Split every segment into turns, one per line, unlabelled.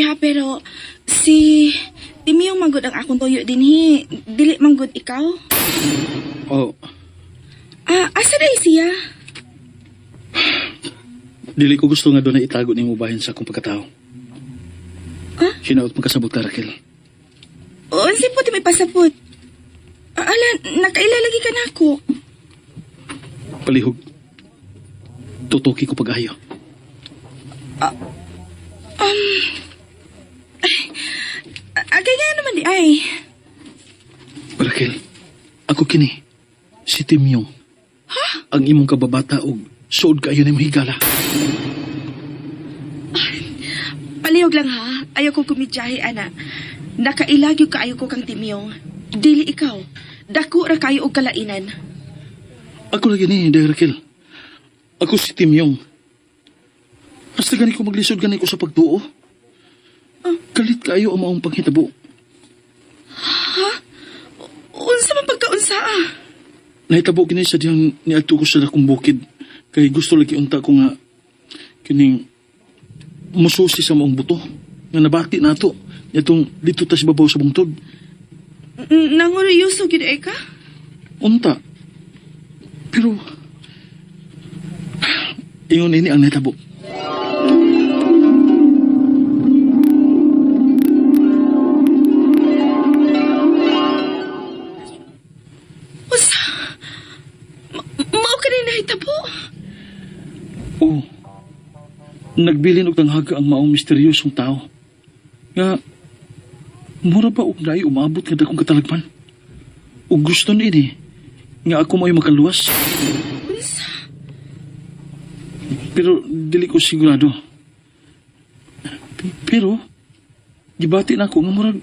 sorry ha, pero si Timiyong manggod ang akong tuyo dinhi. Dili manggod ikaw.
Oh,
Asa na siya?
dili ko gusto nga doon na itago ni mo bahin sa akong pagkatao. Hinaot magkasabot ka, Raquel.
Unsi po ti may pasapot. Nakailalagi ka na ako.
Palihog. Tutuki ko pag-ayo.
Agay nga naman di ay.
Raquel, ako kini. Si Timyong.
Ha?
Ang imong kababata og suod kaayo na higala.
Palihog lang ha. Ayaw ko kumidyahe, ana. Nakailagyo ka ayaw ko kang Timiyong. Dili ikaw. Dako ra kayo og kalainan.
Ako lagi ni, Raquel. Ako si Timyong. Hasta gani ko maglisod gani ko sa pagtuo. Kalit kaayo ang maong panghitabo.
Unsa man pagkaunsa ah?
Nahitabo kini sa diyang niadto ko sa akong bukid. Kay gusto lagi unta ko nga kining mususi sa maong buto. Nga nabati na ito. Itong dito tas babaw sa bungtod.
Nanguriyuso gid ay ka?
Unta. Pero ingon ini ang nahitabo.
Usa? Mao ka rin nahitabo?
Oo. Nagbilin og tanghaga ang maong misteryosong tao. Nga, mura ba og naay umabot nga dakong katalagman? Ug gusto ni nga ako may makaluwas.
Unsa?
Pero dili ko sigurado. Pero, gibati na ako nga murag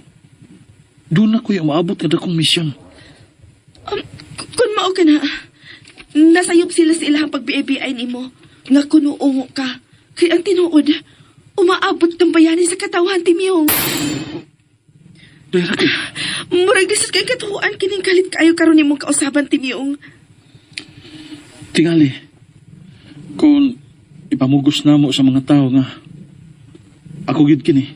doon ako yung maabot nga dakong misyon.
Kung mao ka na, nasayop sila sa ilahang pagbiay-biay nimo nga kunuungo ka. Kaya ang tinuod, umaabot ng bayani sa katawhan, Timyong.
Dahil Raquel,
Murag disod kay katuhuan kining kalit kayo karon nimong kausaban, Timyong.
tingali. Kung ipamugos na mo sa mga tao nga ako gid kini.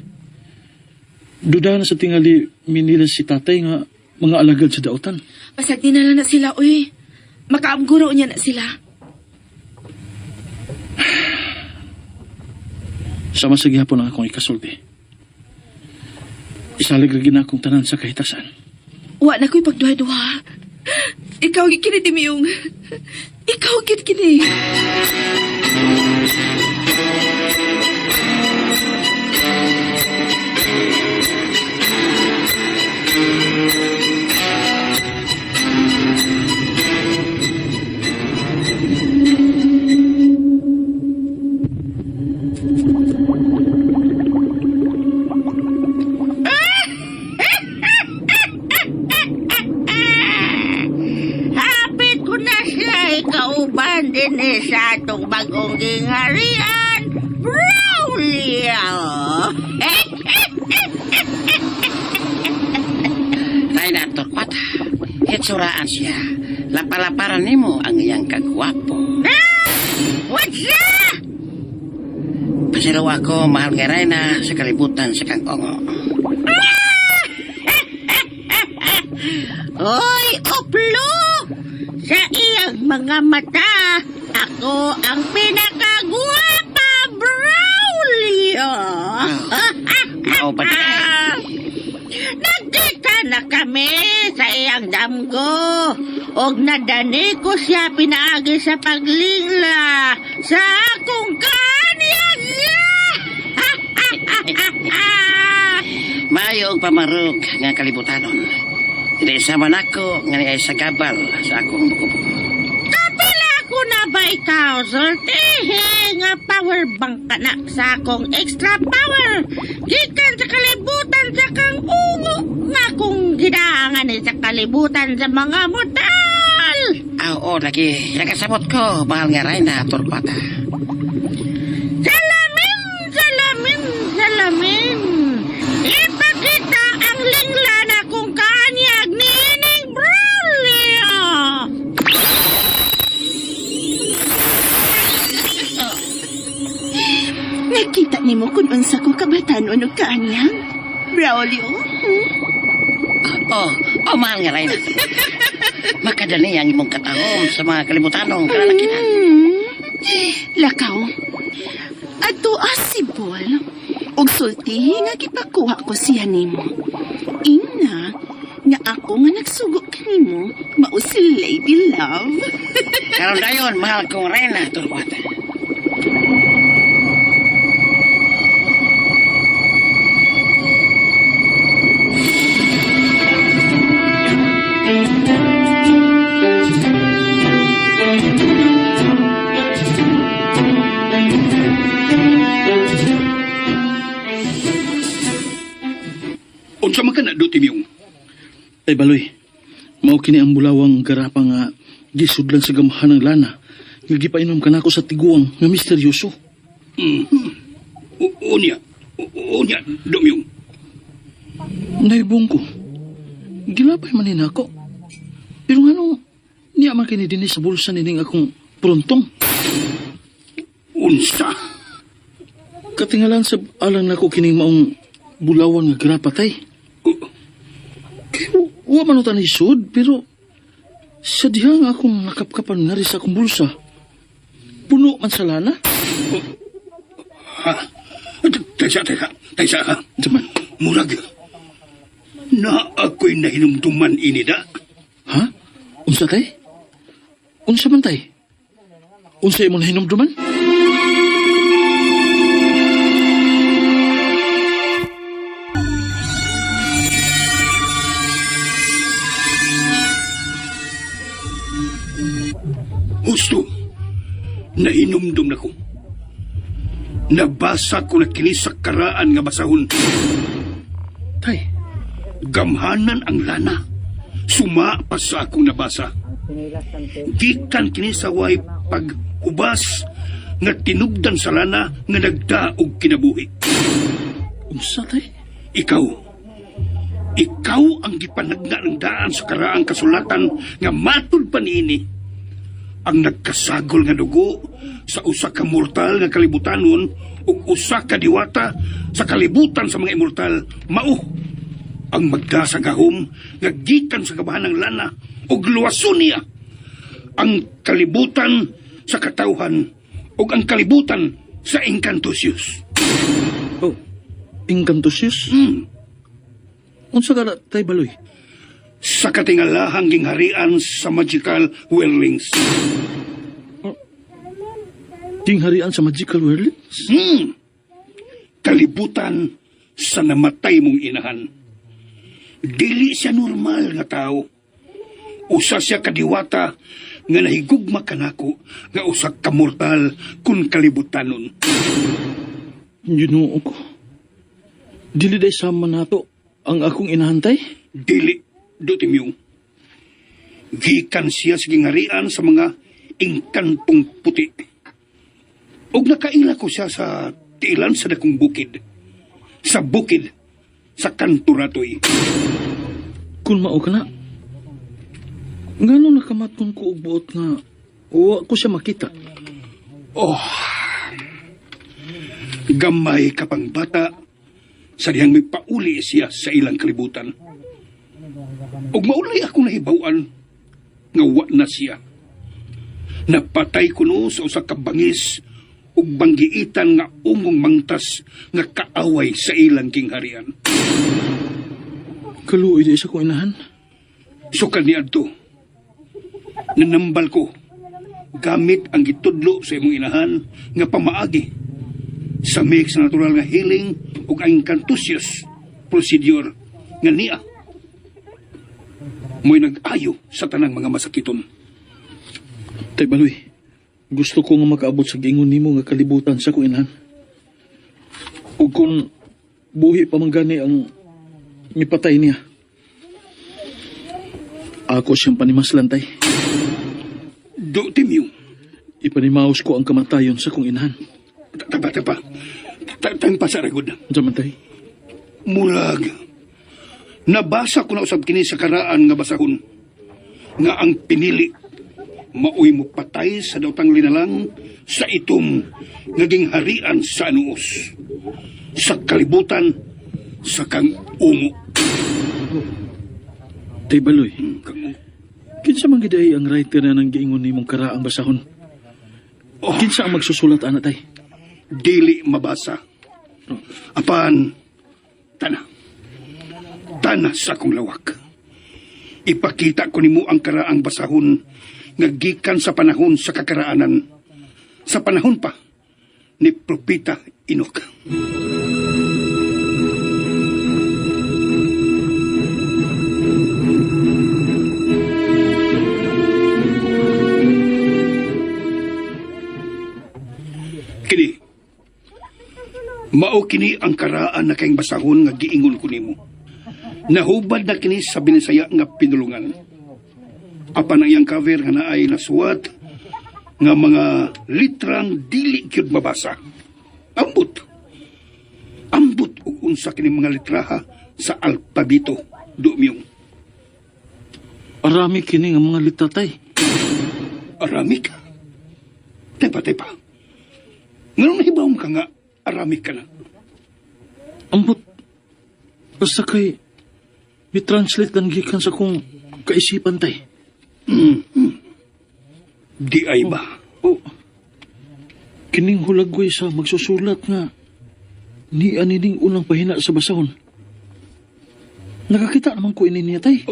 Duda na sa tingali minila si tatay nga mga alagad sa dautan.
Pasag dinala na sila, uy. Makaamguro niya na sila.
Sama sa gihapon ang akong ikasulti. Isalig lagi na akong tanan sa kahitasan.
Wa na ko'y pagduha-duha. Ikaw gid kini, Timyong. Ikaw gid kini.
Hapit ko na siya ikauban din sa atong bagong gingharian, Braulio.
Tay na turpat, hitsuraan siya. Lapalaparan nimo ang iyang kagwapo.
What's up?
Pasilaw ako, mahal kay Reyna, sa kalibutan sa Kangkongo.
Hoy, Oplo! Sa iyang mga mata, ako ang pinakagwapa, Braulio.
Mao pa di.
Nagkita na kami sa iyang damgo. Og nadani ko siya pinaagi sa paglingla sa akong kanyag niya.
Mayo og pamarog nga kalibutanon. Dili sama nako nga niay sa gabal sa akong buko-buko.
Kapila ko na ba ikaw, sultihe nga power bank ka na sa akong extra power. Gikan sa kalibutan sa kang ungo nga kung gidaangan ni sa kalibutan sa mga mutal.
Oo, lagi. Nakasabot ko, mahal nga Reyna, turpata.
Salamin, salamin, salamin. Ipakita ang lingla na kung kanyag ni Ining Braulio.
Nakita ni nimo kung unsa ko kabatan-on og kaanyang? Braulio?
Mahal nga Reyna. Makadali ang imong katahom sa mga kalibutanong kalalakihan.
Lakaw. Ato asibol. Og sultihi nga gipakuha ko siya nimo. Ina, nga ako nga nagsugo kanimo, mao si Lady Love.
Karon dayon, mahal kong Reyna, Turquata.
Unsa man ka na do Timyong?
Tay Baloy, mao kini ang bulawang garapa nga gisudlan sa gamahan ng lana. Nga gipainom ka na ako sa tiguang nga misteryoso.
Unya Domyong.
Naibong ko. Gilapay man nina ako. Pero nga nung niya man kini dinhi sa bulsa nining akong prontong.
Unsa?
Katingalan sa alang nako kining maong bulawan nga garapa tay. Wa man utan isud, pero sa diha nga akong nakapkapan nga rin sa akong bulsa. Puno man sa lana.
Ha? Taysa ha?
Daman,
Murag. Na ako'y nahinumduman inida.
ha? Unsa tay? Unsa man tay? Unsa imong nahinumduman?
Husto. Nahinumdum na ko. Nabasa ko na kini sa karaan nga basahon.
Tay,
Gamhanan ang lana. Suma pa sa akong nabasa. Gikan kini sa way paghubas nga tinubdan sa lana nga nagdaog kinabuhi.
unsa tay?
Ikaw ang gipanagna ng daan sa karaang kasulatan nga matud pa niini. Ang nagkasagol nga dugo sa usa ka mortal nga kalibutanon ug usa ka diwata sa kalibutan sa mga immortal mao ang magdasagahom nga gikan sa kabahanang lana ug luwason niya ang kalibutan sa katawhan ug ang kalibutan sa Encantosius.
Oh, Encantosius? Unsa ka tay Baloy?
Sa katingalahang gingharian sa magical wellings.
Tingharian sa magical worlds?
Kalibutan sa namatay mong inahan. Dili siya normal nga tao. Usa siya kadiwata nga nahigugma kanako nga usa ka mortal kun kalibutanon.
Ginoo ko. Dili day sama nato ang akong inahantay?
Dili, Dotimyong. Gikan siya sa gingharian sa mga engkantong puti. Og nakaila ko siya sa tiilan sa dakong bukid. Sa bukid sa Kanturatoy.
Kung mao ka na, ngano nakamaton ko og buot nga wa ko siya makita.
Gamay ka pang bata sa dihang may pauli siya sa ilang kalibutan. Og maulay ako nahibawan nga wa na siya. Napatay ko no sa usa ka bangis ug banggiitan nga ungong mangtas nga kaaway sa ilang kingharian.
Kaluoy di sa kong inahan.
So kaniadto, nanambal ko gamit ang gitudlo sa imong inahan nga pamaagi sa mix sa natural nga healing ug ang Encantosius procedure nga niya mo'y nag-ayo sa tanang mga masakiton.
Tay Baloy, gusto ko nga makaabot sa gingon nimo nga kalibutan sa kong inahan. Ug kung buhi pa man gani ang nipatay niya, ako siyang panimaslan tay.
Do Timyong,
Ipanimaos ko ang kamatayon sa kong inahan.
tapa. Tayong pasaragod.
Diyan tay.
Murag. Nabasa ko na usab kini sa karaan nga basahon. Nga ang pinili maoy mo patay sa dautang linalang sa itom nga gingharian sa anuos. sa kalibutan sa kang ungo.
Tay Baloy,
Kang
kinsa man gid ay ang writer na nang giingon nimong karaang basahon?
Oh,
Kinsa ang magsusulat ana tay?
dili mabasa. Apan, tana. Tana sa akong lawak. Ipakita ko nimo ang karaang basahon nga gikan sa panahon sa kakaraanan. Sa panahon pa ni Propeta Enoch. Kini, mao kini ang karaan na kayong basahon nga giingon ko nimo. Nahubad na kini sa Binisaya nga pinulungan. Apan ang iyang cover nga naay nasuwat nga mga litrang dili gyud mabasa. Ambot. Ambot ug unsa kini mga litraha sa alpabito dumyong.
Arami kini nga mga lita tay.
Aramik. Tepa. Ngano nahibaw ka nga aramik ka na?
Ambot. Basta kay mi-translate lang gikan sa kong kaisipan tay.
Di ay ba?
Oh. Kining hulagway sa magsusulat nga ni anining unang pahina sa basahon. Nakakita naman ko ini niya tay.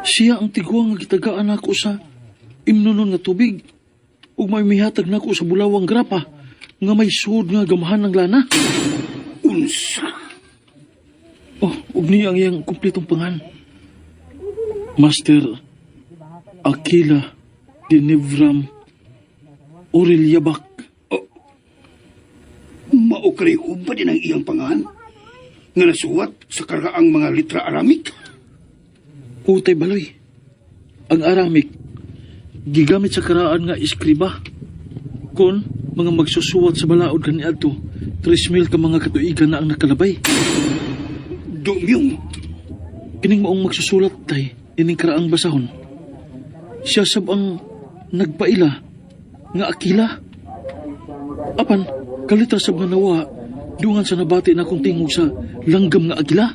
Siya ang tiguang nga gitagaan ako sa imnunon nga tubig ug may mihatag nako sa bulawang grapa nga may suod nga gamahan ng lana.
Unsa?
Oh, ug niya ang iyang kumpletong pangan. Master Aquila Dinivram Aureliabak.
Maukray ba din ang iyang pangalan nga nasuwat sa karaang mga litra aramik?
Utay Baloy. Ang Aramik gigamit sa karaan nga iskriba kon mga magsusuwat sa balaod kaniadto 3,000 ka mga katuigan na ang nakalabay.
Dumyong,
Kining maong magsusulat tay ining karaang basahon. Siya sab ang nagpaila nga Aquila. Apan kalitra sab nga nawa dungan sa nabati na kong tingog sa langgam nga Aquila.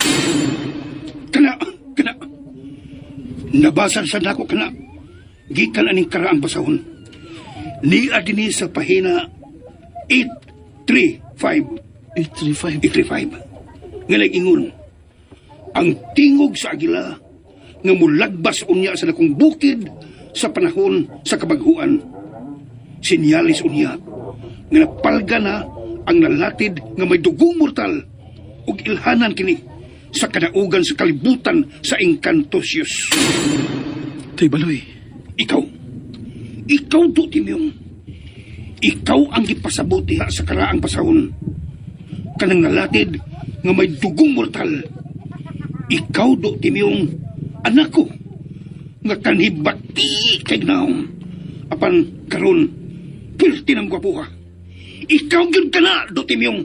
kana. Nabasan sa nako kana. Gikan aning karaang basahon. Ni adini sa pahina 835.
835.
Nga nag-ingon, ang tingog sa agila nga mulagbas unya sa dakong bukid sa panahon sa kabaghuan. Sinyalis unya nga napalga na ang nalatid nga may dugong mortal ug ilhanan kini sa kadaugan sa kalibutan sa Encantosius.
Tay Baloy.
Ikaw do Timyong. Ikaw ang gipasabot diha sa karaang pasahon. Kanang nalatid nga may dugong mortal. Ikaw do Timyong, anak ko, nga kanhibati kay naong. Apan karon, pilti ng gwapuha. Ikaw gyud kana do Timyong.